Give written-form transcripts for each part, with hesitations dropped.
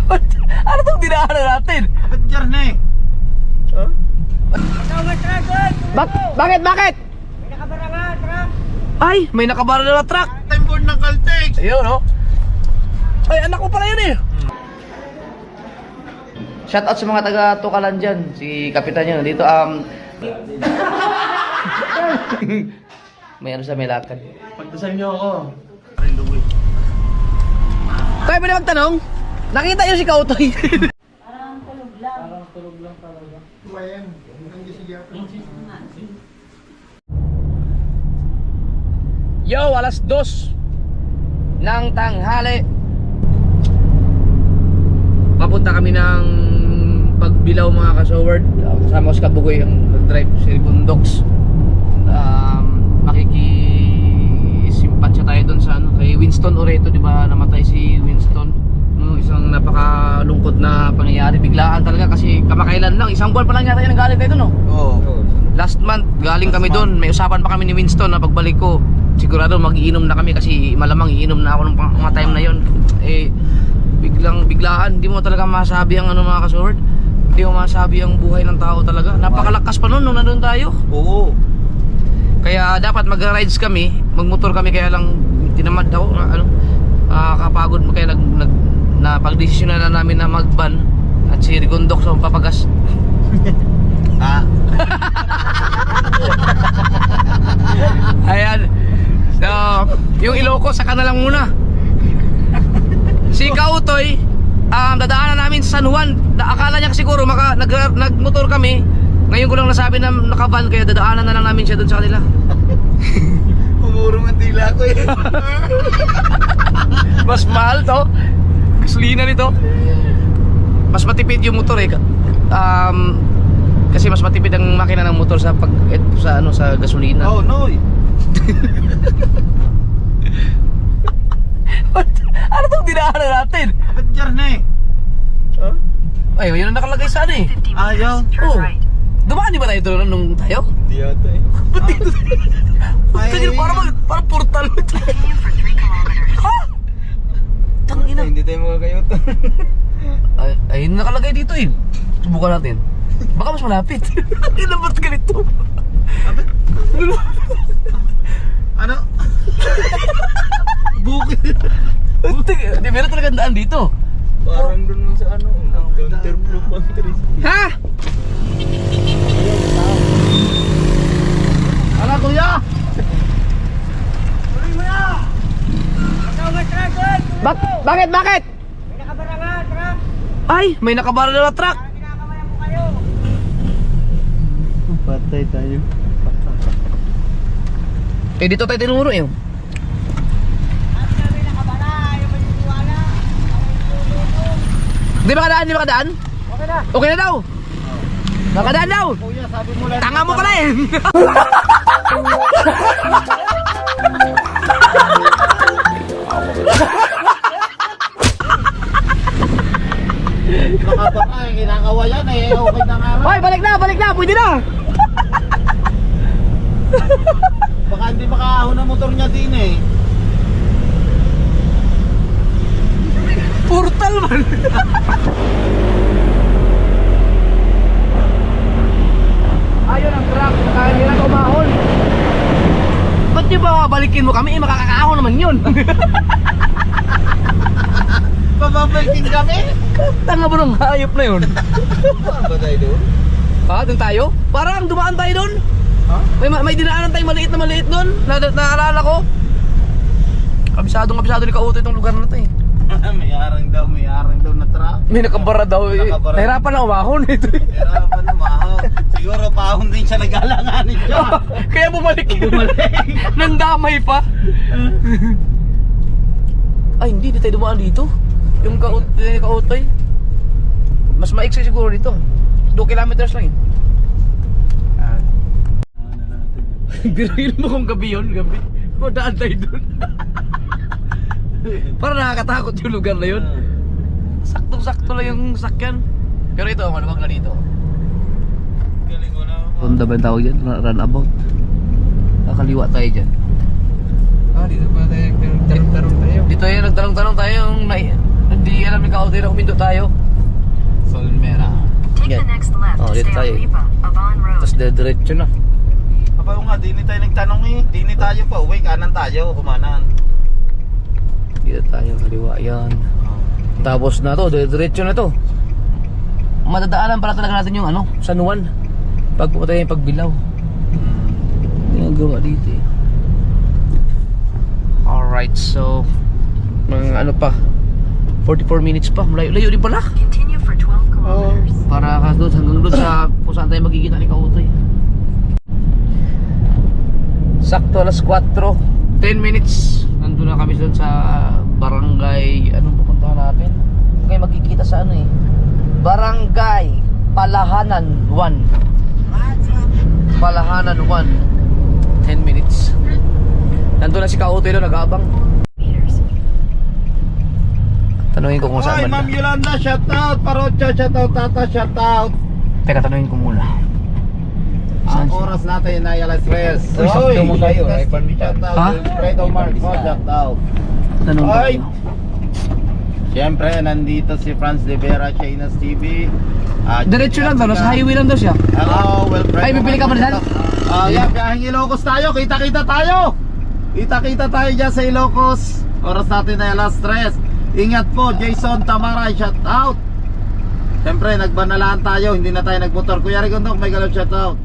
Ano itong dinaanan natin? Bakit dyan na eh? Huh? Bakit? May nakabarangan, truck. Ay, may nakabara na truck. Time board ng Caltex. Ayun, no? Ay, anak ko pala yun eh. Shout out sa mga taga Tukalan dyan. Si Kapitan yun, dito may ano sa may lakad. Pagdasal niyo ako. Kaya pwede magtanong, nakita niyo si Kautoy? Parang tulog lang. Ayan. Ang gisigatan. Yo, alas 2 ng tanghali. Papunta kami ng Pagbilao mga ka-soward. Kasama ko si Kabugoy ang nag-drive si Bundox. Makikisimpatsa tayo doon sa kay Winston Oreto, di ba? Namatay si Winston. Isang napakalungkot na pangyayari. Biglaan talaga kasi kamakailan lang. Isang buwan pa lang yata yung galing tayo doon, no? Oo. Last month, galing kami doon. May usapan pa kami ni Winston na pagbalik ko, sigurado mag-iinom na kami kasi malamang iinom na ako nung mga time na yon. Eh, biglaan, hindi mo talaga masabi ang ano mga ka-sword. Hindi mo masabi ang buhay ng tao talaga. Napakalakas pa noon nung nandun tayo. Oo. Kaya dapat mag-rides kami, magmotor kami, kaya lang tinamad ako, kapagod mo, kaya napagdesisyon na namin na mag-van at si Rigondok sa papagas. Ah. Ayan. So, yung Ilocos saka na lang muna. Si Kautoy, dadaanan namin sa San Juan. Akala niya siguro nagmotor kami. Ngayon ko lang nasabi na naka-van, kaya dadaanan na lang namin siya doon sa kanila. Umurong ang dila ko eh. Mas mahal to. Gasolina nito. Mas matipid yung motor eh. Kasi mas matipid ang makina ng motor sa sa gasolina. Oh no. Ano itong dinaanan natin? Bakit dyan na eh? Ay, yun ang nakalagay sa ano eh. Ayaw. Oo. Dumaan di ba tayo doon nung tayo? Di ata eh. Ba't dito? Parang portal. Ha? Tangina. Hindi tayo makakayutan. Ay, nakalagay dito eh. Subukan natin. Baka mas malapit. Kailan ba't ganito? Ano? Bukid. Hindi, meron talagang daan dito. Parang doon lang sa ano. Counterproof ang Tris. Ha? Ala kuya! Bakit? May nakabarangan, truck. Ay, may nakabara na truck. Parang kinakabayan ko kayo. Patay tayo. Eh, dito tayo tinuro eh. At kami nakabara, ayaw maniniwala. Di ba kadaan? Okay na. Okay na daw. Nakadaan daw. Kuya, sabi mo lang. Tanga mo pala eh. Nakabaka eh, kinakawayan eh. Okay na nga. Hoy, balik na. Pwede na. Baka hindi makaahon ang motor niya din eh. Portal man. Ayun ang truck. Kaya na umahon. Ba't di ba balikin mo kami? Makakakaahon naman yun. Pababalikin kami? Tanga mo ng hayop na yun. Saan ba tayo doon? Ha? Doon tayo? Parang dumaan tayo doon. Ha? May dinaanan tayong maliit doon. Naalala ko. Kabisado ni Kauto itong lugar na ito eh. may arang daw na truck. May nakabara daw eh. Nakabara. Nahirapan na umahon ito eh. Pero pa lumahaw. Siguro paahon din siya nag-alanganin siya. Kaya bumalik yun. Nang damay pa. Ay hindi tayo dumaan dito. Yung Kautoy. Mas maiksi siguro dito. 2 kilometers lang yun. Biruin mo kung gabi yun, gabi. Daan tayo dun. Parang nakakatakot yung lugar na yun. Saktong-sakto lang yung sakyan. Pero ito, maluwag na dito. Galing mo na. Honda ba yung tawag dyan? Runabout. Nakaliwa tayo dyan. Dito pa tayo nagtarong-tarong tayo. Dito yan, nagtanong-tanong tayo yung hindi alam ni Kautoy na humindo tayo. Solmera. Take the next left Oh, to dito stay tayo. on Lipa, Aban Road. Tapos diretso na. Aba nga, di ni tayo nagtanong eh. Di ni tayo pa uwi, kanan tayo, kumanan. Dito tayo, kaliwa yan. Tapos na to, diretso na to. Madadaanan pala talaga natin yung ano, San Juan. Pag pupunta yung pagbilaw. Ginagawa dito eh. Alright, so mga ano pa 44 minutes pa, layo din pala. Continue for 12 kilometers. Para hanggang doon sa kung saan tayo magkikita ni Kautoy. Sakto alas 4, 10 minutes. Nandun na kami doon sa barangay, anong pupuntahan natin? Okay, magkikita sa ano eh, Barangay Palahanan 1. Palahanan 1. 10 minutes. Nandun na si Kautoy doon, nag-aabang. Tanungin ko kung saan Oy, Ma'am banda. Yolanda, shout out. Parocha, shout out. Tata, shout out. Teka, tanungin ko muna. Saan Ang siya? oras natin ay alas 3. Uy, sakto mo kayo, shout out. Ha? Fredo Marco, shout out. Tanong ko. Oy! Siyempre, nandito si Franz de Vera, Shayna's TV. Diretso lang daw, nasa highway lang daw siya. Hello, Wilfredo. Ay, bibili ka ba dyan? Yeah, biyaheng Ilocos tayo. Kita-kita tayo. Kita-kita tayo dyan sa Ilocos. Oras natin ay alas 3. Ingat po, Jason Tamaray, shout out. Siyempre, nagbanalaan tayo. Hindi na tayo nagmotor. Kuya Rigondok, may galap, shout out.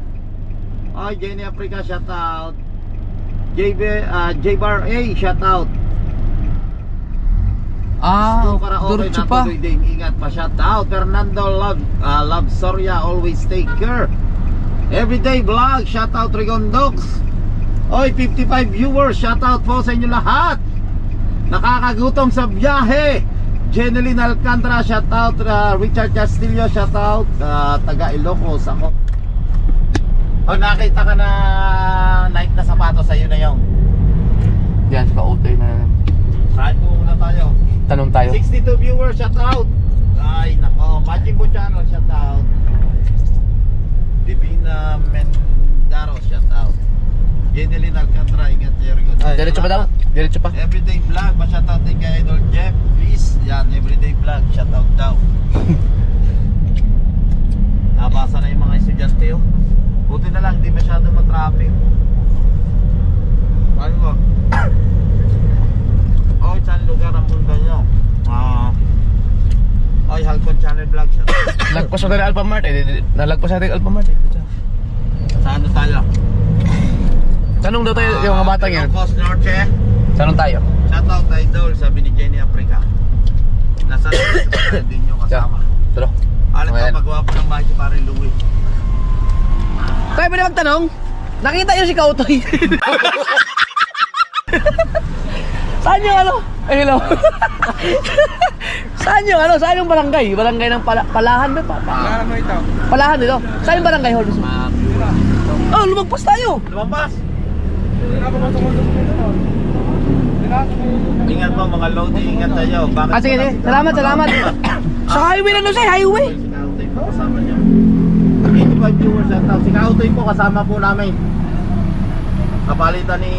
Oy, Jenny Africa, shout out. J-Bar A, shout out. Diretso pa. Ingat pa, shout out. Fernando Love Soria, always take care. Everyday vlog, shout out Rigondox. Oy, 55 viewers, shout out po sa inyo lahat. Nakakagutom sa biyahe. Jeneline Alcantara, shout out. Richard Castillo, shout out. Taga Ilocos ako. Oh, nakita ka na Nike na sapatos, sa'yo na yung Yan, si Kautoy na. saan po muna tayo? Tanong tayo. 62 viewers, shout out. Ay, nako. Majimbo Channel, shout out. Divina Mendaro, shout out. Jeneline Alcantara, ingat Jerry. Diretso pa daw? Diretso pa? Everyday vlog, pa-shout out din kay Idol Jeff, please. Yan, everyday vlog, shout out daw. Nabasa na yung mga estudyante, oh. Buti na lang, hindi masyado matraffic. Ano mo? Oh, saan lugar ang mundo nyo? Ay, Halcon Channel Vlog, shout out. Lagpas natin ang Alphamart eh. Nalagpas natin ang Alphamart eh. Saan na tayo? Tanong daw tayo yung mga batang yan. Ilocos Norte. Tanong tayo. Shout out Idol, sabi ni Jenny Africa. Nasa din nyo kasama. Tulo. Alit Ayan. ka pagawa po ng bahay si Pare Louie. Kaya pwede magtanong? Nakita niyo si Kautoy? Saan yung ano? Ay, hello. Saan yung ano? Saan yung barangay? Barangay ng Palahan ba? Ano ito? Palahan dito. Saan yung barangay hall? Oh, lumagpas tayo. Lumabas! Ingat po mga loading, ingat tayo. Bakit Ah, sige, sige. Salamat, salamat. Sa highway lang doon siya, highway. Si Kautoy po kasama niyo. 85 viewers shout out. Si Kautoy po kasama po namin. Kapalitan ni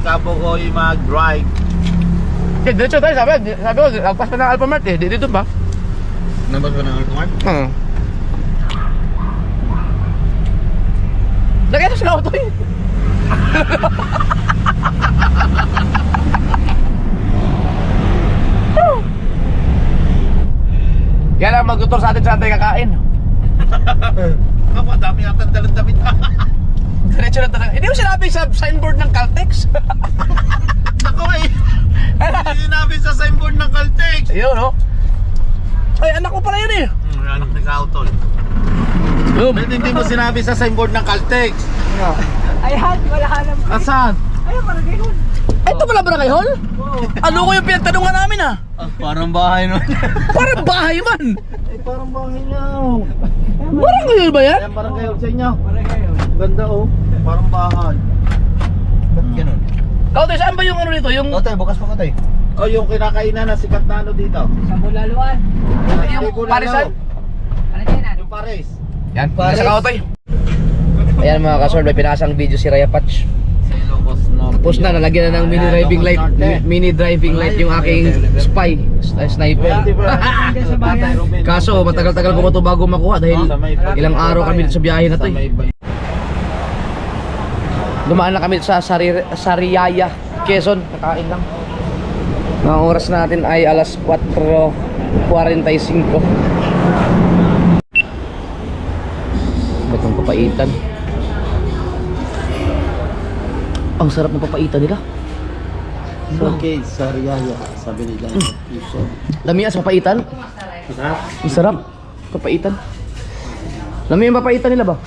Kapo Koy mag-drive. Eh, diretso tayo, sabi ko, lagpas pa ng Alphamart eh. Dito ba? Nabas ba ng Alcomar? Oo. Lagyan na si Kautoy. Kaya lang magtutor sa atin saan tayo kakain. Ako, dami natin dalang damit. Diretso na talaga. Hindi mo sinabi sa signboard ng Caltex. Ako eh! Hindi namin sa signboard ng Caltex! Ayun, no? Ay, anak ko pala yun eh. Anak ni Kautol. Boom. Hindi mo sinabi sa signboard ng Caltex. Ayan, wala ka lang. Asan? Ayun, barangay hall. Ito pala barangay hall? Ano ko yung pinagtanungan namin ah? Parang bahay nun. Parang bahay man. Ay, parang bahay niyo. Barangay hall ba yan? Ayan, parang kayo sa inyo. Barangay hall. Ganda oh. Parang bahay. Ba't ganun? Kautoy, saan ba yung ano nito? Yung bukas pa ko tayo. Oh, yung kinakainan na sikat na ano dito. Sa Bulaluan. yung parisan? Palayanan. Yung Paris. Yan, nasa Kautoy. Ayan mga kasor, may pinasang video si Raya Patch. Sa Ilocos Norte. Tapos na, nalagyan na ng mini driving light yung aking spy, sniper. Kaso, matagal-tagal ko ba ito bago makuha dahil ilang araw kami sa biyahe na to eh. Dumaan na kami sa Sariaya, Quezon, kakain lang. Ang oras natin ay alas 4:45. Batong papaitan. Ang sarap ng papaitan nila. Okay, Sariaya, sabi nila. Lami sa papaitan. Ang sarap. Papaitan. Lami yung papaitan nila ba?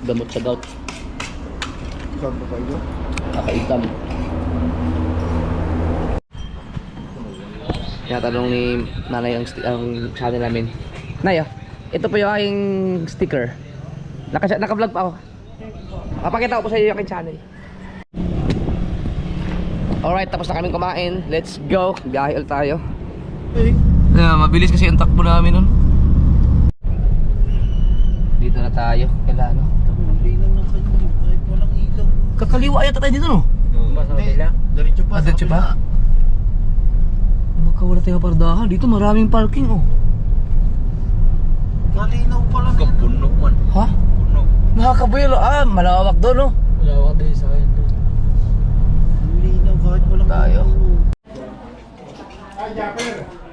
Gamot sa gout. Papaitan. Tinatanong ni nanay ang channel namin. Nay, ito po yung aking sticker. Naka-vlog pa ako. Papakita ko po sa iyo yung aking channel. Alright, tapos na kaming kumain. Let's go. Biyahe ulit tayo. Mabilis kasi yung takbo namin nun. Dito na tayo. Kailan no? Kakaliwa yata tayo dito no? Diretso pa. Diretso pa? Baka wala tayong pardahan. Dito maraming parking oh. Kalinaw pa lang. Kapuno man. Ha? Puno. Nakakabuelo. Malawak doon no? Malawak din sa akin to. Kalinaw kahit walang Tayo. puno.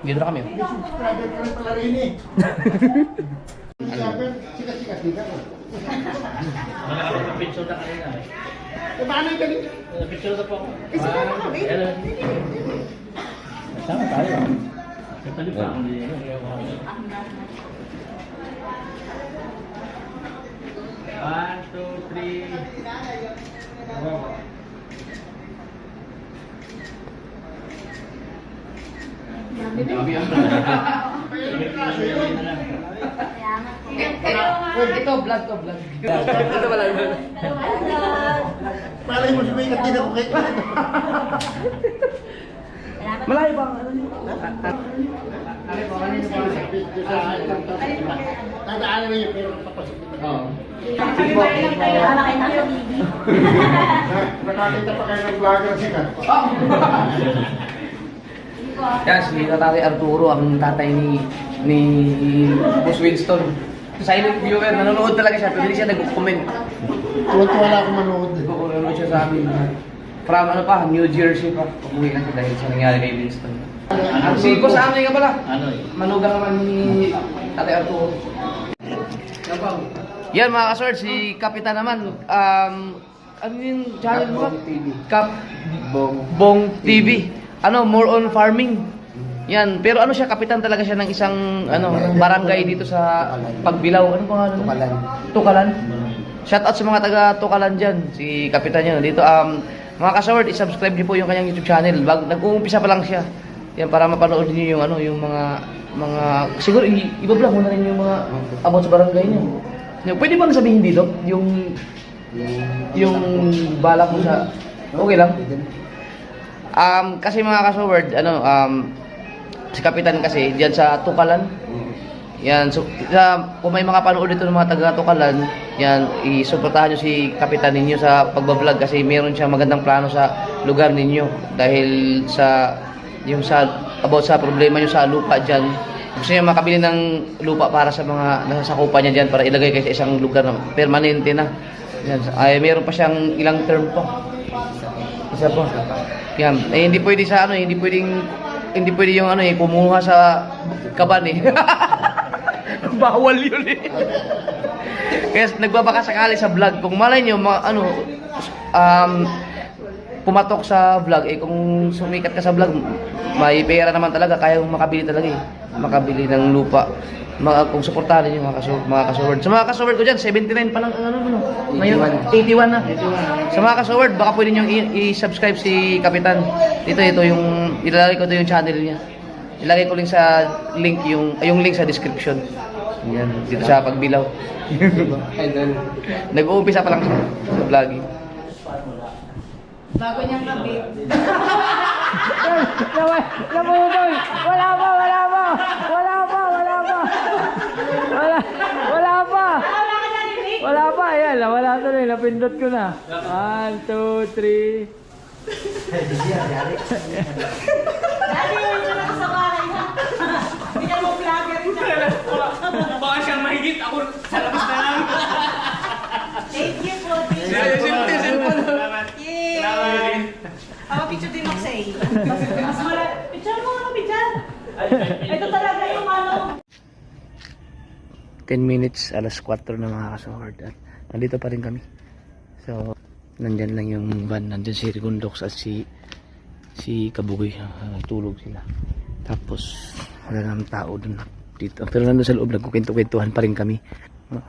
Dito na kami. Ito vlog ko vlog. Ito pala yun. Malay mo si May natin ako kahit Malayo ba ang ano niyo? Tandaan mo yun pero papasok. Oo. Nakakita pa kayo ng vlogger sikat. Yan, si Tatay Arturo, ang tatay ni Boss Winston. Silent viewer, nanonood talaga siya, pero hindi siya nag-comment. Tuwan-tuwa ako manood. Nanonood siya sa amin. From ano pa, New Jersey pa. Umuwi na siya dahil sa nangyari kay Winston. Ang si Boss Amoy nga pala. Ano eh? Manugang naman ni Tatay Arturo. Yan mga kasword, si Kapitan naman. Ano yung channel mo? Bong TV. Ano, more on farming. Yan, pero ano siya, kapitan talaga siya ng isang barangay dito sa Pagbilao. Ano pangalan? Tukalan. Shout out sa mga taga Tukalan diyan. Si kapitan niya dito. Mga kasaward, i-subscribe niyo po yung kanyang YouTube channel. Nag-uumpisa pa lang siya. Yan para mapanood niyo yung yung mga siguro i-vlog mo na rin yung mga about sa barangay niyo. Pwede bang sabihin dito yung balak mo sa okay lang? Kasi mga kasaward, si Kapitan kasi diyan sa Tukalan. Yan, so kung may mga panood dito ng mga taga Tukalan, yan isuportahan niyo si Kapitan ninyo sa pagba-vlog kasi meron siyang magandang plano sa lugar ninyo dahil sa about sa problema niyo sa lupa diyan. Gusto niya makabili ng lupa para sa mga nasasakupan niya diyan para ilagay kayo sa isang lugar na permanente na. Yan, ay meron pa siyang ilang term pa. Isa pa. Yan, hindi pwede sa hindi pwede yung kumuha sa kaban eh. Bawal yun eh. Kaya nagbabaka sakali sa vlog. Kung malay nyo, pumatok sa vlog, kung sumikat ka sa vlog, may pera naman talaga, kaya makabili talaga eh. Makabili ng lupa. Kung suportahan niyo mga kasaward. Sa mga kasaward ko dyan, 79 pa lang ngayon, 81 na. Sa mga kasaward, baka pwede nyo i-subscribe si Kapitan. Ito yung, ilalagay ko yung channel niya. Ilagay ko sa link, yung link sa description. Yan, dito sa Pagbilao. Nag-uumpisa pa lang siya sa vlogging. Bago niyang gabi. Nabuboy! Wala pa! Wala pa! Wala pa, yan. Wala tuloy. Napindot ko na. 1, 2, 3. Dati yun na lang sa bahay ha. Hindi ka mo vlogger dyan. Baka siyang mahigit ako sa labas na lang. Thank you po. Yay! Picture din ako sa iyo. Mas wala. Picture mo ano, picture? Ito talaga yung ano. 10 minutes, alas 4 na mga kasuhord. At nandito pa rin kami. So, nandyan lang yung van. Nandyan si Rigondox at si Kabugoy. Tulog sila. Tapos, wala naman tao dun dito. Pero nandun sa loob, nagkukwento-kwentuhan pa rin kami.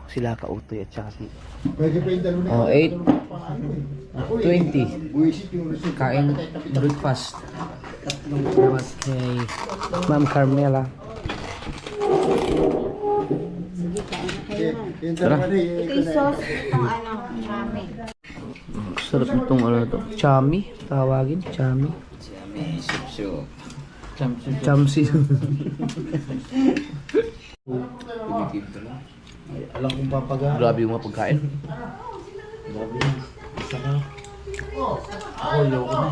Sila Kautoy at saka si... 8:20. Kain breakfast. Salamat kay Ma'am Carmela. Tara. Ito yung sauce itong ano, ramen. Sarap itong ano to. Chami. Tawagin. Chami. Chamsi. Alam kong papaga. Grabe yung mga pagkain. Grabe yan. Isa ka. Ayoko na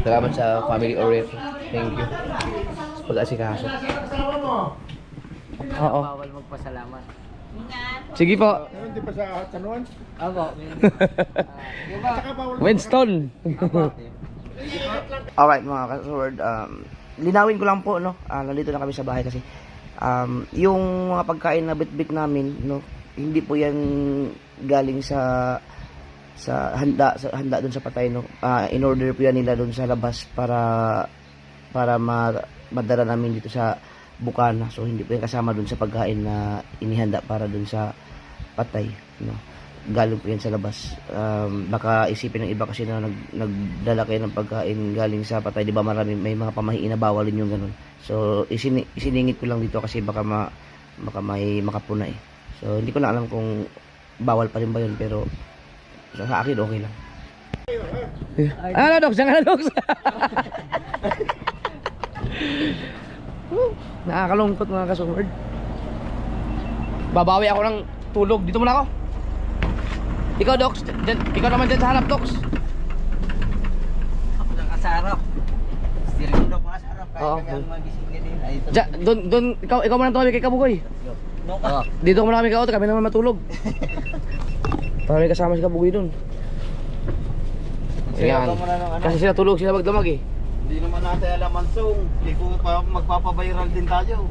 Salamat sa family orient. Thank you. Pag-asikaso. Oo. Bawal magpasalamat. Sige po. Hindi pa sa kanuan? Ako. Winston. Alright mga ka-sword, linawin ko lang po, no? Nandito na kami sa bahay kasi yung mga pagkain na bit-bit namin, no? Hindi po yan galing sa handa doon sa patay, no? In order po yan nila doon sa labas para madala namin dito sa bukana. So hindi po yan kasama doon sa pagkain na inihanda para doon sa patay, no? Galing po yan sa labas. Baka isipin ng iba kasi na nagdala kayo ng pagkain galing sa patay, di ba? May mga pamahiin na bawalin yung ganun. So isiningit ko lang dito kasi baka may makapuna eh. So hindi ko na alam kung bawal pa rin ba yun, pero sa akin okay lang. Ano Dox? Ano Dox? Nakakalungkot mga kasumerd. Babawi ako ng tulog. Dito muna ako. Ikaw Dox, ikaw naman dyan sa hanap Dox. Ako lang sa harap. Steering ko pa sa harap. Oo. Kaya magising ka din. Ay, ito. Doon, ikaw muna tumawag kay Kabugoy. Dito ko marami ka-auto, kami naman matulog. Para may kasama si Kabugoy doon. Ayan. Kasi sila tulog, sila magdamag eh. Hindi naman natin alam ang song. Hindi ko pa magpapaviral din tayo.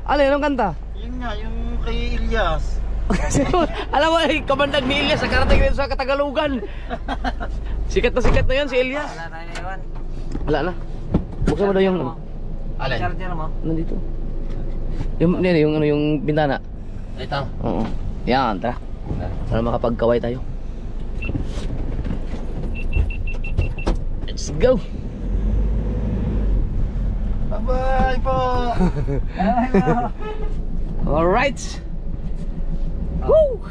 Ano yun ang kanta? Yun nga, yung kay Ilyas. Alam mo eh, kamandag ni Elias sa karating dito sa Katagalugan. Sikat na yun si Elias. Wala na iwan. Wala na. Buksan mo daw yung Alin? Charger mo? nandito. Yung bintana. Ito. Oo. Yan, tara. Para makapagkaway tayo. Let's go. Bye-bye po! Alright. Woo!